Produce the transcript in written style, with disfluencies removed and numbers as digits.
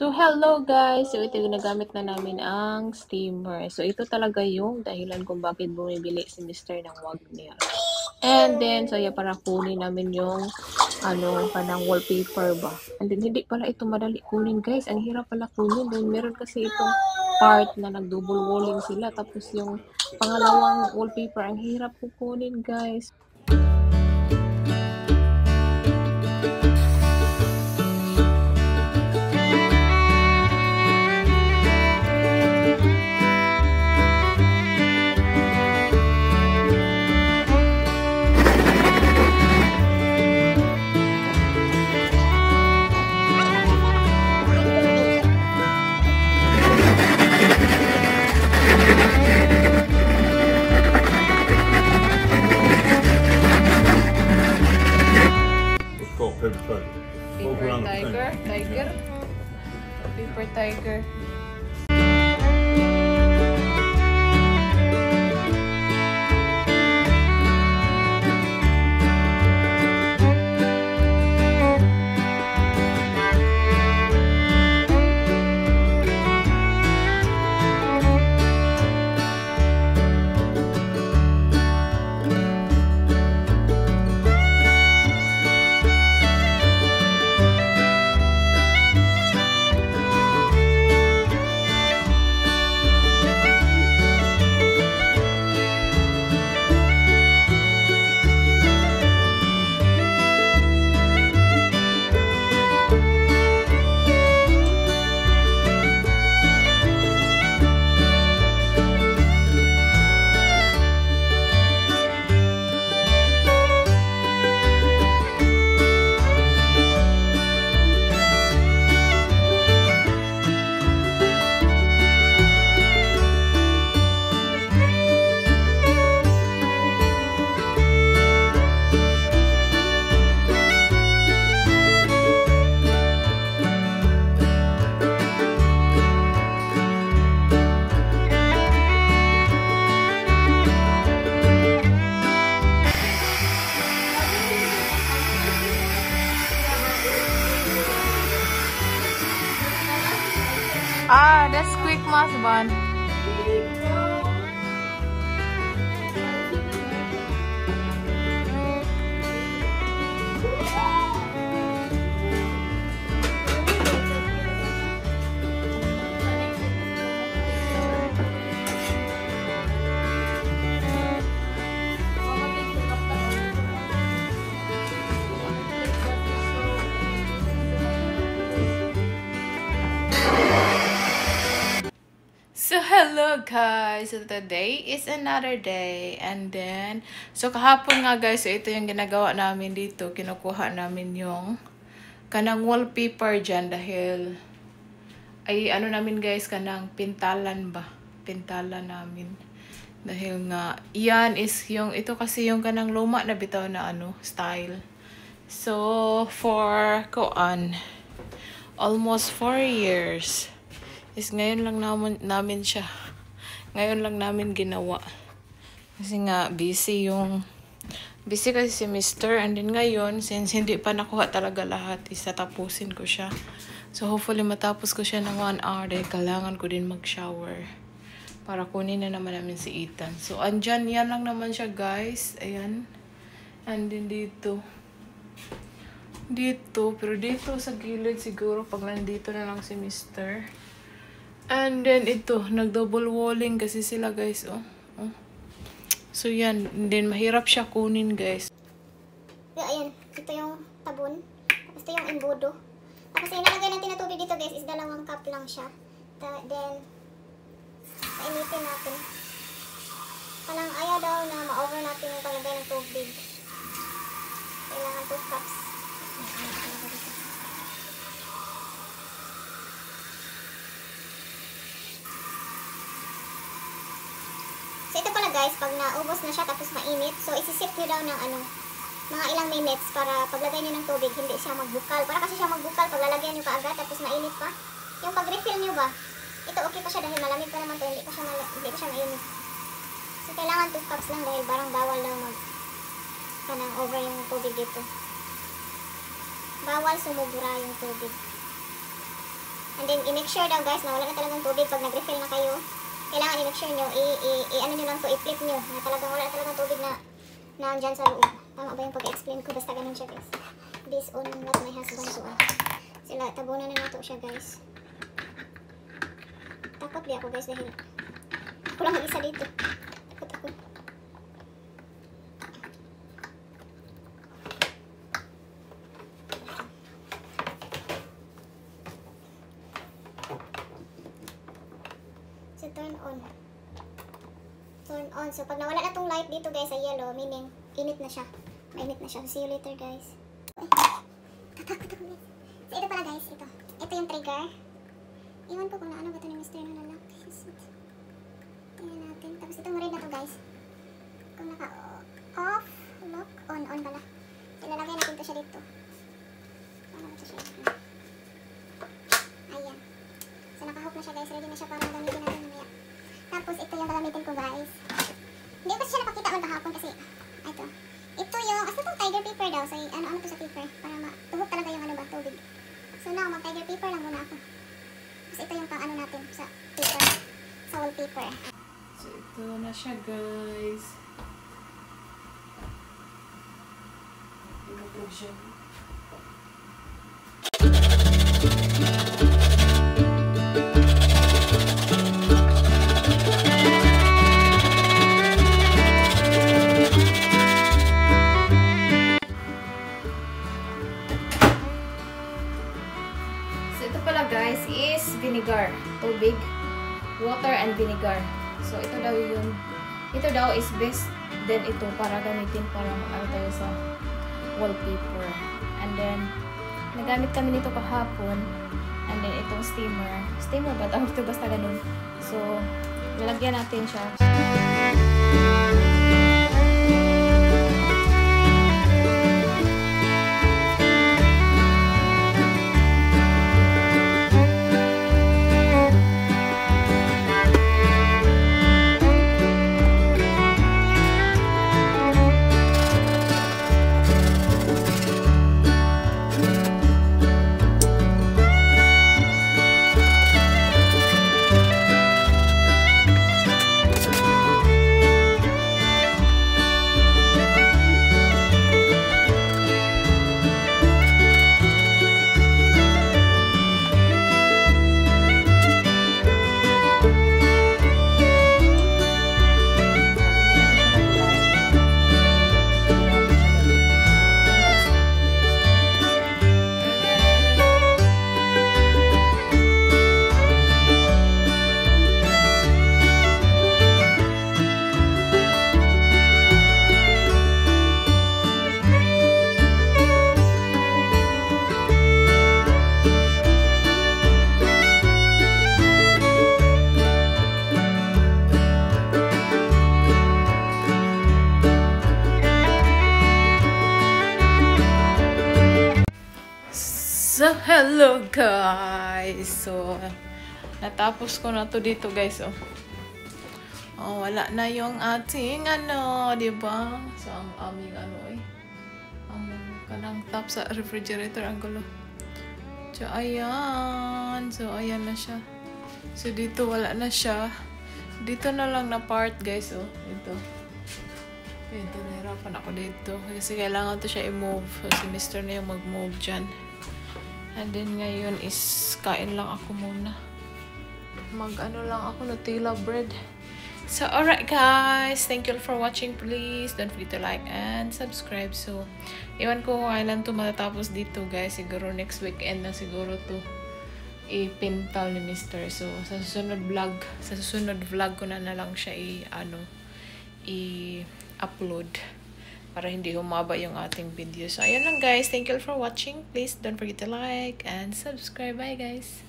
So, hello guys! So, ito ginagamit na namin ang steamer. So, ito talaga yung dahilan kung bakit bumibili si Mr. ng Wagner. And then, so, para kunin namin yung kanang wallpaper ba. And then, hindi pala ito madali kunin guys. Ang hirap pala kunin. Then, meron kasi itong part na nag-double walling sila. Tapos, yung pangalawang wallpaper, ang hirap kukunin guys. Paper tiger. That's quick, Mas Ban. So, hello guys! So, today is another day. And then, so kahapon nga guys, so ito yung ginagawa namin dito. Kinukuha namin yung kanang wallpaper dyan dahil ay namin guys, kanang pintalan ba? Pintalan namin. Dahil nga, yan is yung, ito kasi yung kanang luma na bitaw na style. So, for almost 4 years. Is ngayon lang namin siya. Ngayon lang namin ginawa. Kasi nga, busy kasi si Mr. And then ngayon, since hindi pa nakuha talaga lahat, tatapusin ko siya. So, hopefully matapos ko siya ng 1 hour dahil kailangan ko din mag-shower. Para kunin na naman namin si Ethan. So, andyan, yan lang naman siya guys. Ayan. And then dito. Pero dito sa gilid siguro pag nandito na lang si Mr. And then ito, nag-double walling kasi sila guys, oh. So yan, and then mahirap siya kunin guys. Ayan, ito yung tabon. Tapos ito yung embudo. Tapos yung nalagay natin na tubig dito guys is 2 cup lang siya. Then, painitin natin. Parang ayaw daw na ma-over natin yung paglagay ng tubig. Kailangan 2 cups. So, ito pala guys, pag naubos na siya tapos mainit, so isisip nyo daw ng mga ilang minutes para paglagay nyo ng tubig, hindi siya magbukal. Para kasi siya magbukal, pag lalagyan nyo kaagad tapos mainit pa. Yung pag-refill nyo ba, ito okay pa siya dahil malamig pa naman to, hindi pa siya mainit. So, kailangan 2 cups lang dahil parang bawal daw kanang over yung tubig dito. Bawal sumubra yung tubig. And then, then i-make sure daw guys na wala na talagang tubig pag nag-refill na kayo. Kailangan i-make sure nyo, ano nyo lang to, i-flip nyo na talagang wala na talagang tubig na nandyan sa loob. Tama ba yung pag-explain ko? Basta ganun siya guys. Based on what my husband saw. Sila, tabunan na nato siya guys. Takot di ako guys dahil ako lang mag-isa dito. Takot ako. So, turn on. Turn on. So, pag nawala na tong light dito guys sa yellow, meaning, init na siya. Mainit na siya. See you later guys. Ay, tatakot ako guys. So, ito pala guys. Ito. Ito yung trigger. Iwan ko kung ano ba ito ni Mr. na lock. Tingnan natin. Tapos itong red na to guys. Kung naka-off, lock, on pala. So, lalagay natin to siya dito. Ano ba ito siya? Ayan. So, naka-hook na siya guys. Ready na siya para gamitin natin mamaya. Tapos, ito yung gagamitin ko guys. Hindi ko siya napakita man kahapon kasi, ito. Ito yung, ito tiger paper daw. So, ano to sa paper? Para matuhok talaga yung ano ba, tubig. So, now, mag-tiger paper lang muna ako. Tapos, ito yung pang ano natin sa paper. Sa wallpaper. So, ito na siya guys. Inuplog siya. Guys, is vinegar, tubig, water and vinegar. So ito daw is best. Then ito para gamitin para ano tayo sa wallpaper. And then nagamit kami nito kahapon. And then itong steamer ba tawag ito, basta ganun. So lalagyan natin siya. So, hello guys! So, natapos ko na to dito guys, oh. Oh, wala na yung ating diba? So, ang aming ang kanang top sa refrigerator, ang gulo. So, ayan. So, ayan na siya. So, dito wala na siya. Dito na lang na part guys, oh. Ito. Ito, nahirapan ako dito. Kasi kailangan to siya i-move. So, si Mr. na yung mag-move dyan. And then ngayon is kain lang ako muna. Mag-ano lang ako, Nutella bread. So alright guys, thank you for watching. Please don't forget to like and subscribe. So iwan ko kung kailan to matatapos dito guys. Siguro next weekend na siguro to ipintal ni Mr. So sa susunod vlog ko na lang siya i-upload. Para hindi humaba yung ating video. So, ayan lang guys. Thank you for watching. Please don't forget to like and subscribe. Bye guys!